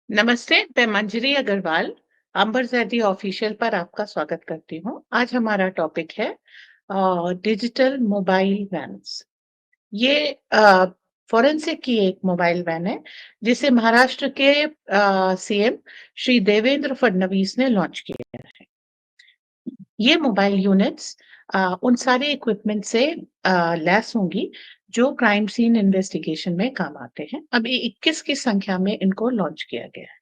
नमस्ते, मैं मंजरी अग्रवाल, अंबर ज़ैदी ऑफिशियल पर आपका स्वागत करती हूँ। आज हमारा टॉपिक है डिजिटल मोबाइल वैन्स। ये फॉरेंसिक की एक मोबाइल वैन है, जिसे महाराष्ट्र के सीएम श्री देवेंद्र फडणवीस ने लॉन्च किया है। ये मोबाइल यूनिट्स उन सारे इक्विपमेंट से लैस होंगी, जो क्राइम सीन इन्वेस्टिगेशन में काम आते हैं। अभी 21 की संख्या में इनको लॉन्च किया गया है।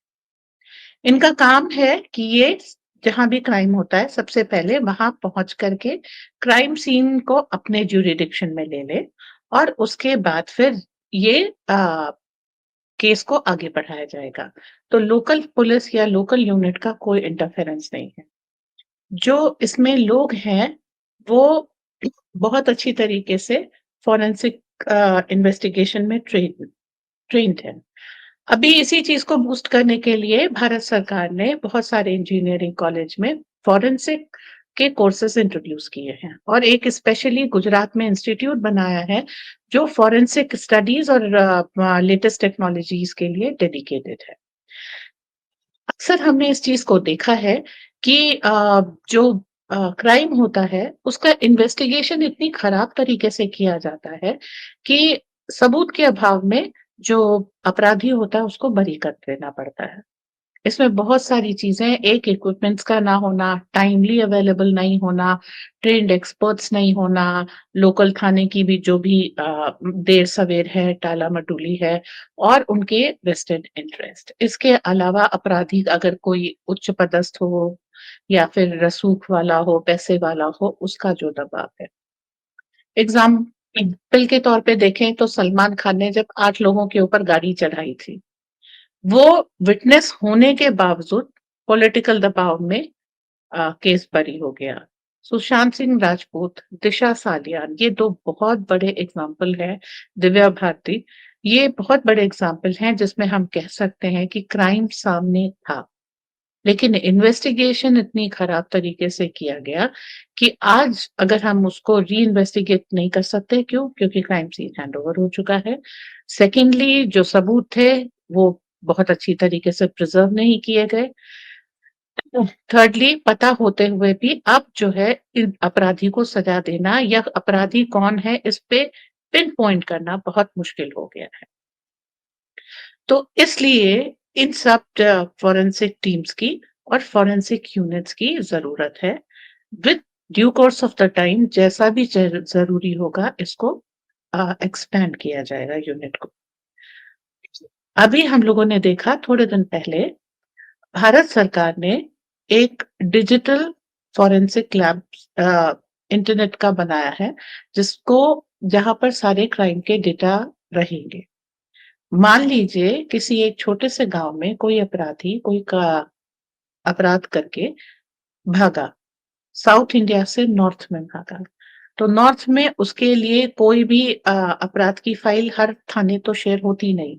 इनका काम है कि ये जहाँ भी क्राइम होता है, सबसे पहले वहाँ पहुँच करके क्राइम सीन को अपने ज्यूरिडिक्शन में ले ले और उसके बाद फिर ये केस को आगे बढ़ाया जाएगा। तो लोकल पुलिस या लोकल यूनिट का कोई इंटरफेरेंस नहीं है। जो इसमें लोग हैं, वो बहुत अच्छी तरीके से फॉरेंसिक इन्वेस्टिगेशन में ट्रेन्ड हैं। अभी इसी चीज को बूस्ट करने के लिए भारत सरकार ने बहुत सारे इंजीनियरिंग कॉलेज में फॉरेंसिक के कोर्सेज इंट्रोड्यूस किए हैं और एक स्पेशली गुजरात में इंस्टीट्यूट बनाया है, जो फॉरेंसिक स्टडीज और लेटेस्ट टेक्नोलॉजीज के लिए डेडिकेटेड है। अक्सर हमने इस चीज को देखा है कि जो क्राइम होता है, उसका इन्वेस्टिगेशन इतनी खराब तरीके से किया जाता है कि सबूत के अभाव में जो अपराधी होता है उसको बरी कर देना पड़ता है। इसमें बहुत सारी चीजें, एक इक्विपमेंट्स का ना होना, टाइमली अवेलेबल नहीं होना, ट्रेन्ड एक्सपर्ट्स नहीं होना, लोकल थाने की भी जो भी देर सवेर है, टाला मटोली है और उनके वेस्टेड इंटरेस्ट। इसके अलावा अपराधी अगर कोई उच्च पदस्थ हो या फिर रसूख वाला हो, पैसे वाला हो, उसका जो दबाव है। एग्जाम्पल के तौर पे देखें तो सलमान खान ने जब 8 लोगों के ऊपर गाड़ी चढ़ाई थी, वो विटनेस होने के बावजूद पॉलिटिकल दबाव में केस बरी हो गया। सुशांत सिंह राजपूत, दिशा सालियान, ये 2 बहुत बड़े एग्जाम्पल हैं। दिव्या भारती, ये बहुत बड़े एग्जाम्पल हैं जिसमें हम कह सकते हैं कि क्राइम सामने था, लेकिन इन्वेस्टिगेशन इतनी खराब तरीके से किया गया कि आज अगर हम उसको री-इन्वेस्टिगेट नहीं कर सकते, क्यों? क्योंकि क्राइम सीन हैंडओवर हो चुका है। सेकेंडली, जो सबूत थे, वो बहुत अच्छी तरीके से प्रिजर्व नहीं किए गए। थर्डली, पता होते हुए भी अब जो है इन अपराधी को सजा देना या अपराधी कौन है, इस पे पिन पॉइंट करना बहुत मुश्किल हो गया है। तो इसलिए इन सब फॉरेंसिक टीम्स की और फॉरेंसिक यूनिट्स की जरूरत है। With due course of the time, जैसा भी जरूरी होगा, इसको एक्सपैंड किया जाएगा यूनिट को। अभी हम लोगों ने देखा थोड़े दिन पहले, भारत सरकार ने एक डिजिटल फॉरेंसिक लैब इंटरनेट का बनाया है, जिसको जहां पर सारे क्राइम के डेटा रहेंगे। मान लीजिए किसी एक छोटे से गांव में कोई अपराधी कोई का अपराध करके भागा, साउथ इंडिया से नॉर्थ में भागा, तो नॉर्थ में उसके लिए कोई भी अपराध की फाइल हर थाने तो शेयर होती नहीं,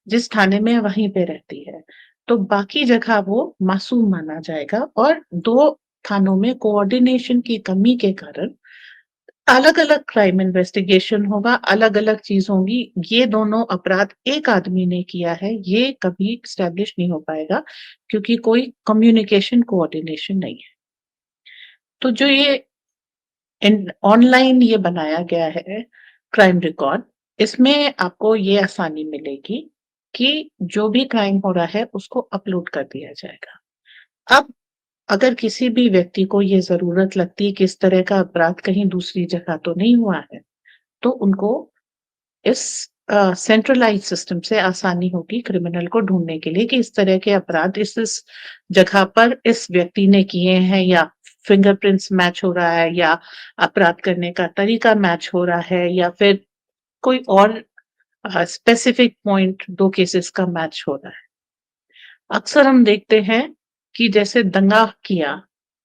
जिस थाने में वहीं पे रहती है, तो बाकी जगह वो मासूम माना जाएगा और 2 थानों में कोऑर्डिनेशन की कमी के कारण अलग-अलग क्राइम इन्वेस्टिगेशन होगा, अलग-अलग चीज़ होंगी। ये दोनों अपराध एक आदमी ने किया है, ये कभी एस्टैब्लिश नहीं हो पाएगा, क्योंकि कोई कम्युनिकेशन कोऑर्डिनेशन नहीं है। तो जो ये ऑनलाइन ये बनाया गया है क्राइम रिकॉर्ड, इसमें आपको ये आसानी मिलेगी कि जो भी क्राइम हो रहा है उसको अपलोड कर दिया जाएगा। अब अगर किसी भी व्यक्ति को ये ज़रूरत लगती है कि इस तरह का अपराध कहीं दूसरी जगह तो नहीं हुआ है, तो उनको इस सेंट्रलाइज्ड सिस्टम से आसानी होगी क्रिमिनल को ढूँढने के लिए कि इस तरह के अपराध इस जगह पर इस व्यक्ति ने किए हैं, या फिंगरप्रिंट्स मैच हो रहा है, या अपराध करने का तरीका मैच हो रहा है, या फिर कोई और स्पेसिफिक पॉइंट 2 केसेस का मैच हो रहा है। अक्सर हम देखते हैं कि जैसे दंगा किया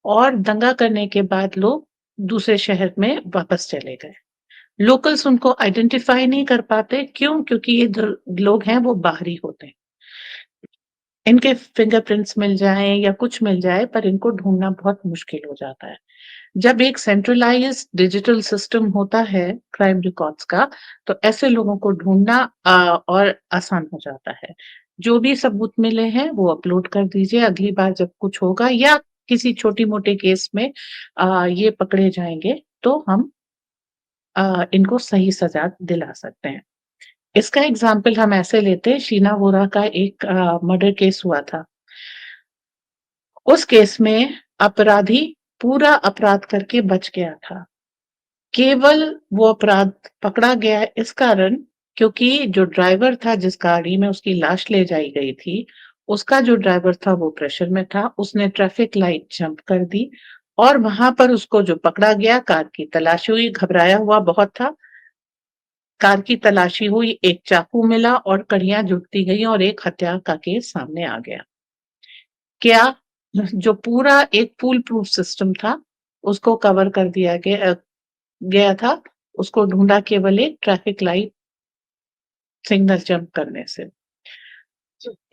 और दंगा करने के बाद लोग दूसरे शहर में वापस चले गए। लोकल्स उनको आइडेंटिफाई नहीं कर पाते, क्यों? क्योंकि ये लोग हैं वो बाहरी होते हैं। इनके फिंगरप्रिंट्स मिल जाएँ या कुछ मिल जाए, पर इनको ढूँढना बहुत मुश्किल हो जाता है। जब एक सेंट्रलाइज्ड डिजिटल सिस्टम होता है क्राइम रिकॉर्ड्स का, तो ऐसे लोगों को ढूँढना और आसान हो जाता है। जो भी सबूत मिले हैं वो अपलोड कर दीजिए, अगली बार जब कुछ होगा या किसी छोटी-मोटे केस में ये पकड़े जाएँगे, तो हम इनको सही सज़ा दिला सकते हैं। इसका एग्ज़ाम्पल हम ऐसे लेते हैं, शीना वोरा का एक मर्डर केस हुआ था। उस केस में अपराधी पूरा अपराध करके बच गया था। केवल वो अपराध पकड़ा गया इस कारण क्योंकि जो ड्राइवर था जिस गाड़ी में उसकी लाश ले जाई गई थी, उसका जो ड्राइवर था वो प्रेशर में था, उसने ट्रैफिक लाइट जंप कर दी और वहाँ पर उसको जो पकड़ा गया, कार की तलाशी हुई, घबराया हुआ बहुत था। कार की तलाशी हुई, एक चाकू मिला और कड़ियाँ जुटती गईं और एक हत्या का केस सामने आ गया। क्या जो पूरा एक फूल प्रूफ सिस्टम था, उसको कवर कर दिया गया था, उसको ढूँढा केवल एक ट्रैफिक लाइट सिग्नल जंप करने से।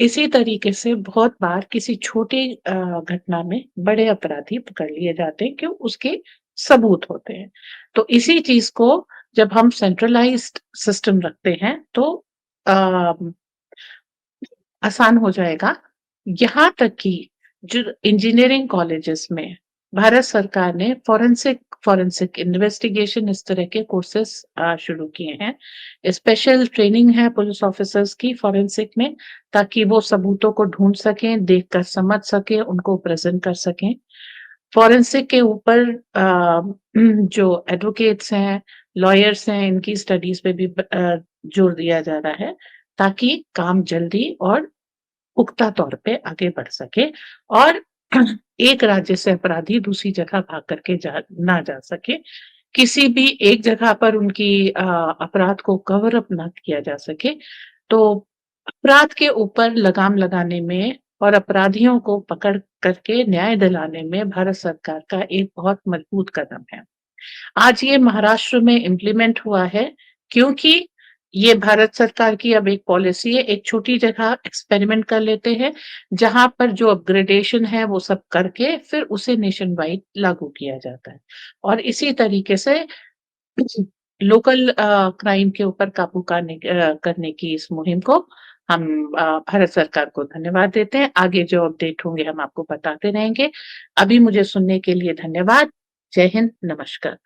इसी तरीके से बहुत बार किसी छोटी घटना में बड़े अपराधी पकड़ लिए जाते हैं, क्यों? उसके सबूत होते हैं। तो इसी चीज़ को जब हम सेंट्रलाइज़्ड सिस्टम रखते हैं तो अ, आसान हो जाएगा। यहाँ तक कि जो इंजीनियरिंग कॉलेजेस में भारत सरकार ने फॉरेंसिक इन्वेस्टिगेशन इस तरह के कोर्सेज़ शुरू किए हैं। स्पेशल ट्रेनिंग है पुलिस ऑफिसर्स की फॉरेंसिक में, ताकि वो सबूतों को ढूँढ सकें, देखकर समझ सकें, उनको प्रेज़ेंट कर सकें। फॉरेंसिक के ऊपर जो एडवोकेट्स हैं, लॉयर्स हैं, इनकी स्टडीज़ पे भी जोर दिया जा रहा है, ताकि काम जल्दी और पुख्ता तौर पे आगे बढ़ सके और एक राज्य से अपराधी दूसरी जगह भाग करके ना जा सके। किसी भी एक जगह पर उनकी अपराध को कवर अप ना किया जा सके। तो अपराध के ऊपर लगाम लगाने में और अपराधियों को पकड़ करके न्याय दिलाने में भारत सरकार का एक बहुत मजबूत कदम है। आज ये महाराष्ट्र में इम्प्लीमेंट हुआ है क्योंकि ये भारत सरकार की अब एक पॉलिसी है, एक छोटी जगह एक्सपेरिमेंट कर लेते हैं, जहाँ पर जो अपग्रेडेशन है वो सब करके फिर उसे नेशन वाइड लागू किया जाता है। और इसी तरीके से लोकल क्राइम के ऊपर काबू करने की इस मुहिम को हम भारत सरकार को धन्यवाद देते हैं। आगे जो अपडेट होंगे हम आपको बताते रहेंगे। अभी मुझे सुनने के लिए धन्यवाद। जय हिंद, नमस्कार।